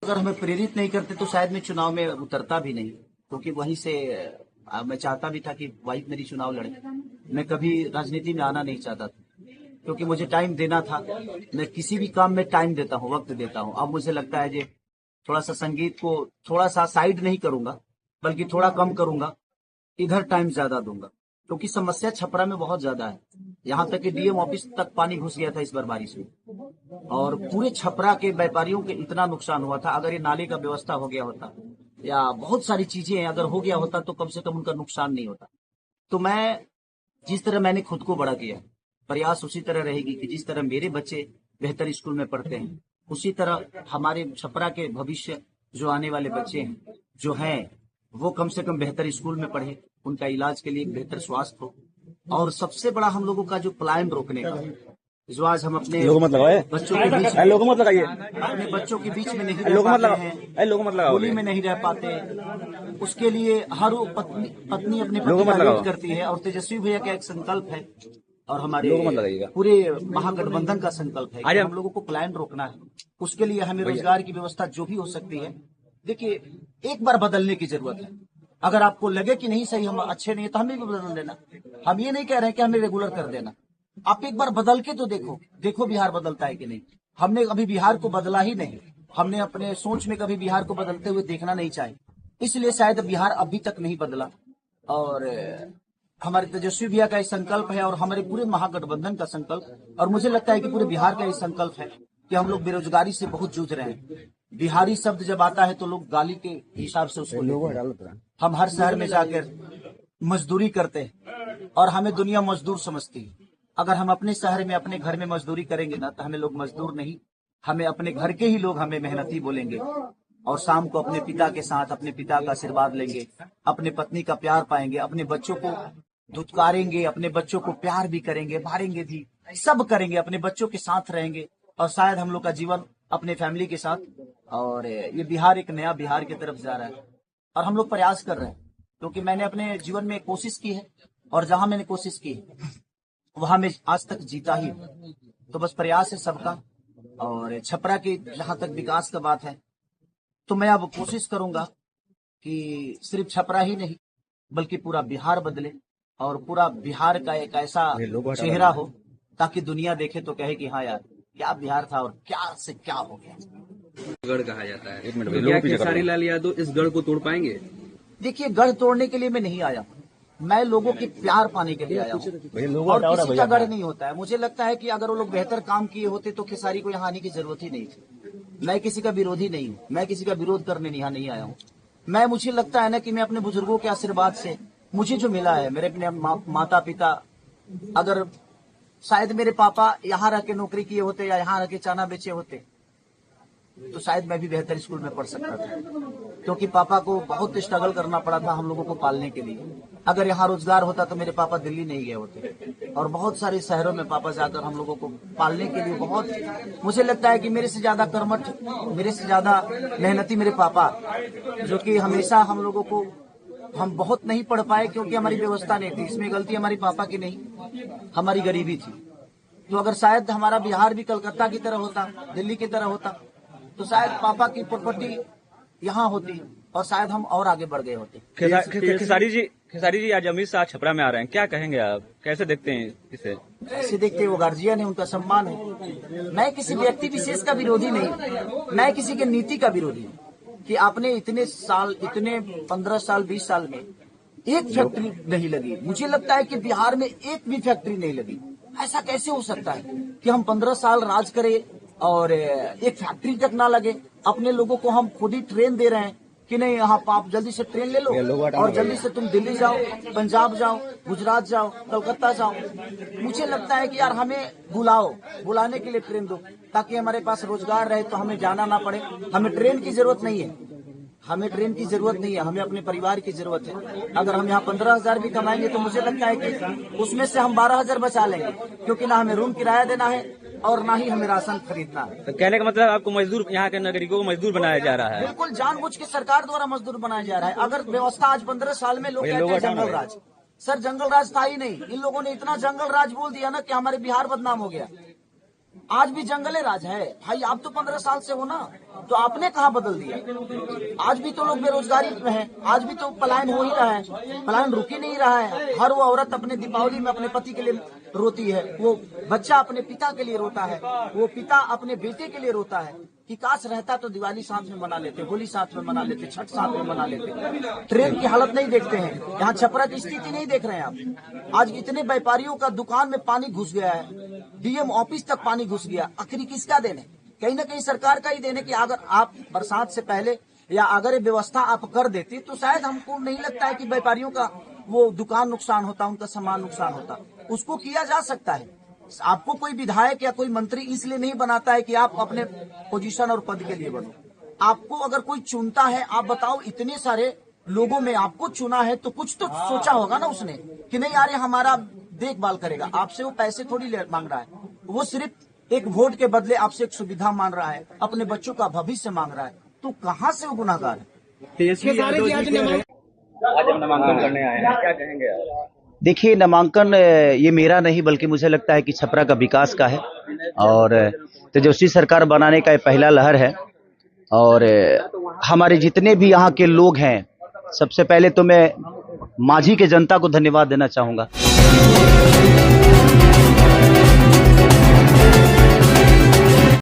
अगर हमें प्रेरित नहीं करते तो शायद मैं चुनाव में उतरता भी नहीं, क्योंकि वहीं से मैं चाहता भी था कि वाइफ मेरी चुनाव लड़े। मैं कभी राजनीति में आना नहीं चाहता था, क्योंकि मुझे टाइम देना था। मैं किसी भी काम में टाइम देता हूँ, वक्त देता हूँ। अब मुझे लगता है कि थोड़ा सा संगीत को थोड़ा सा साइड नहीं करूंगा, बल्कि थोड़ा कम करूंगा, इधर टाइम ज्यादा दूंगा, क्योंकि समस्या छपरा में बहुत ज्यादा है। यहाँ तक कि डीएम ऑफिस तक पानी घुस गया था इस बार बारिश में, और पूरे छपरा के व्यापारियों के इतना नुकसान हुआ था। अगर ये नाले का व्यवस्था हो गया होता या बहुत सारी चीजें अगर हो गया होता तो कम से कम उनका नुकसान नहीं होता। तो मैं जिस तरह मैंने खुद को बड़ा किया, प्रयास उसी तरह रहेगी कि जिस तरह मेरे बच्चे बेहतर स्कूल में पढ़ते हैं, उसी तरह हमारे छपरा के भविष्य जो आने वाले बच्चे हैं जो हैं, वो कम से कम बेहतर स्कूल में पढ़े, उनका इलाज के लिए एक बेहतर स्वास्थ्य हो। और सबसे बड़ा हम लोगों का जो पलायन रोकने का, जो आज हम अपने लोगों मत लगाए, बच्चों के बीच में, लोगों मत लगाइए, अपने बच्चों के बीच में नहीं रह लोगों मत पाते लगाओ, हैं, लोगों मत लगाओ, होली में नहीं रह पाते, उसके लिए हर वो पत्नी अपने पति लोगों का मत वेट लगाओ, करती है। और तेजस्वी भैया का एक संकल्प है, और हमारे लोगों मत लगाइएगा, पूरे महागठबंधन का संकल्प है कि हम लोगों को पलायन रोकना है। उसके लिए हमें रोजगार की व्यवस्था जो भी हो सकती है। देखिए, एक बार बदलने की जरूरत है। अगर आपको लगे कि नहीं सही, हम अच्छे नहीं है, तो हमें भी बदल देना। हम ये नहीं कह रहे हैं कि हमें रेगुलर कर देना। आप एक बार बदल के तो देखो, देखो बिहार बदलता है कि नहीं। हमने अभी बिहार को बदला ही नहीं, हमने अपने सोच में कभी बिहार को बदलते हुए देखना नहीं चाहे, इसलिए शायद बिहार अभी तक नहीं बदला। और हमारे तेजस्वी भैया का ये संकल्प है, और हमारे पूरे महागठबंधन का संकल्प, और मुझे लगता है कि पूरे बिहार का ये संकल्प है कि हम लोग बेरोजगारी से बहुत जूझ रहे हैं। बिहारी शब्द जब आता है तो लोग गाली के हिसाब से उसको लेते हैं। हम हर शहर में जाकर मजदूरी करते हैं, और हमें दुनिया मजदूर समझती है। अगर हम अपने शहर में अपने घर में मजदूरी करेंगे ना, तो हमें लोग मजदूर नहीं, हमें अपने घर के ही लोग हमें मेहनती बोलेंगे। और शाम को अपने पिता के साथ अपने पिता का आशीर्वाद लेंगे, अपने पत्नी का प्यार पाएंगे, अपने बच्चों को धुतकारेंगे, अपने बच्चों को प्यार भी करेंगे, मारेंगे भी, सब करेंगे, अपने बच्चों के साथ रहेंगे। और शायद हम लोग का जीवन अपने फैमिली के साथ, और ये बिहार एक नया बिहार की तरफ जा रहा है। और हम लोग प्रयास कर रहे हैं, क्योंकि मैंने अपने जीवन में कोशिश की है, और जहां मैंने कोशिश की वहां मैं आज तक जीता ही हूं। तो बस प्रयास है सबका। और छपरा की जहां तक विकास का बात है, तो मैं अब कोशिश करूंगा कि सिर्फ छपरा ही नहीं, बल्कि पूरा बिहार बदले, और पूरा बिहार का एक ऐसा चेहरा हो ताकि दुनिया देखे तो कहे कि हाँ यार, क्या बिहार था और क्या से क्या हो गया। गढ़ कहा जाता है, तो क्या खेसारी लाल यादव इस गढ़ को तोड़ पाएंगे? देखिए, गढ़ तोड़ने के लिए मैं नहीं आया, मैं लोगों के प्यार पाने के लिए आया हूँ, और किसी का गढ़ नहीं होता है। मुझे लगता है कि अगर वो लोग बेहतर काम किए होते तो खेसारी को यहाँ आने की जरूरत ही नहीं थी। मैं किसी का विरोधी नहीं हूँ, मैं किसी का विरोध करने यहाँ नहीं आया हूँ। मुझे लगता है ना कि मैं अपने बुजुर्गों के आशीर्वाद से मुझे जो मिला है, मेरे अपने माता पिता, अगर शायद मेरे पापा यहाँ रह के नौकरी किए होते या यहाँ रह के चाना बेचे होते, तो शायद मैं भी बेहतर स्कूल में पढ़ सकता था, क्योंकि पापा को बहुत स्ट्रगल करना पड़ा था हम लोगों को पालने के लिए। अगर यहाँ रोजगार होता तो मेरे पापा दिल्ली नहीं गए होते, और बहुत सारे शहरों में पापा जाकर हम लोगों को पालने के लिए बहुत, मुझे लगता है कि मेरे से ज्यादा कर्मठ, मेरे से ज्यादा मेहनती मेरे पापा, जो कि हमेशा हम लोगों को, हम बहुत नहीं पढ़ पाए क्योंकि हमारी व्यवस्था नहीं थी। इसमें गलती हमारी पापा की नहीं, हमारी गरीबी थी। तो अगर शायद हमारा बिहार भी कलकत्ता की तरह होता, दिल्ली की तरह होता, तो शायद पापा की प्रॉपर्टी यहाँ होती, और शायद हम और आगे बढ़ गए होते। खेसारी जी आज अमित शाह छपरा में आ रहे हैं, क्या कहेंगे आप, कैसे देखते हैं इसे? कैसे देखते हैं, वो गार्जियन है, उनका सम्मान है। मैं किसी व्यक्ति विशेष का विरोधी नहीं, मैं किसी के नीति का विरोधी हूँ कि आपने इतने साल, इतने 15 साल 20 साल में एक फैक्ट्री नहीं लगी। मुझे लगता है कि बिहार में एक भी फैक्ट्री नहीं लगी। ऐसा कैसे हो सकता है कि हम 15 साल राज करें और एक फैक्ट्री तक ना लगे? अपने लोगों को हम खुद ही ट्रेन दे रहे हैं कि नहीं, यहाँ आप जल्दी से ट्रेन ले लो और जल्दी से तुम दिल्ली जाओ, पंजाब जाओ, गुजरात जाओ, कलकत्ता जाओ। मुझे लगता है कि यार हमें बुलाने के लिए ट्रेन दो, ताकि हमारे पास रोजगार रहे, तो हमें जाना ना पड़े। हमें ट्रेन की जरूरत नहीं है, हमें ट्रेन की जरूरत नहीं है, हमें अपने परिवार की जरूरत है। अगर हम यहाँ 15,000 भी कमाएंगे तो मुझे लगता है कि उसमें से हम 12,000 बचा लेंगे, क्योंकि ना हमें रूम किराया देना है और ना ही हमें राशन खरीदना है। तो कहने का मतलब आपको मजदूर, यहाँ के नागरिकों को मजदूर बनाया जा रहा है? बिल्कुल जानबूझ के सरकार द्वारा मजदूर बनाया जा रहा है। अगर व्यवस्था आज 15 साल में, लोग कहते हैं जंगल राज, सर जंगल राज था ही नहीं। इन लोगों ने इतना जंगल राज बोल दिया ना कि हमारे बिहार बदनाम हो गया। आज भी जंगले राज है भाई। आप तो 15 साल से हो ना, तो आपने कहाँ बदल दिया? आज भी तो लोग बेरोजगारी में है, आज भी तो पलायन हो ही रहा है, पलायन रुक ही नहीं रहा है। हर वो औरत अपने दीपावली में अपने पति के लिए रोती है, वो बच्चा अपने पिता के लिए रोता है, वो पिता अपने बेटे के लिए रोता है कि काश रहता तो दिवाली साथ में मना लेते, होली साथ में मना लेते, छठ साथ में मना लेते। ट्रेन की हालत नहीं देखते हैं, यहाँ छपरा की स्थिति नहीं देख रहे हैं आप। आज इतने व्यापारियों का दुकान में पानी घुस गया है, डीएम ऑफिस तक पानी घुस गया। आखिर किसका देने? कहीं ना कहीं सरकार का ही देने कि अगर आप बरसात से पहले या अगर ये व्यवस्था आप कर देती तो शायद हमको नहीं लगता है कि व्यापारियों का वो दुकान नुकसान होता, उनका सामान नुकसान होता। उसको किया जा सकता है। आपको कोई विधायक या कोई मंत्री इसलिए नहीं बनाता है कि आप अपने पोजीशन और पद के लिए बनो। आपको अगर कोई चुनता है, आप बताओ इतने सारे लोगों में आपको चुना है तो कुछ तो सोचा होगा ना उसने कि नहीं यार ये हमारा देखभाल करेगा। आपसे वो पैसे थोड़ी मांग रहा है, वो सिर्फ एक वोट के बदले आपसे एक सुविधा मांग रहा है, अपने बच्चों का भविष्य मांग रहा है। तो कहाँ से वो गुनाहगार है? तेजस्वी यादव जी कह रहे हैं आज हम नामांकन करने आए हैं, क्या कहेंगे आप? देखिए, नामांकन ये मेरा नहीं बल्कि मुझे लगता है कि छपरा का विकास का है और तेजस्वी सरकार बनाने का ये पहला लहर है। और हमारे जितने भी यहाँ के लोग हैं, सबसे पहले तो मैं माझी के जनता को धन्यवाद देना चाहूंगा।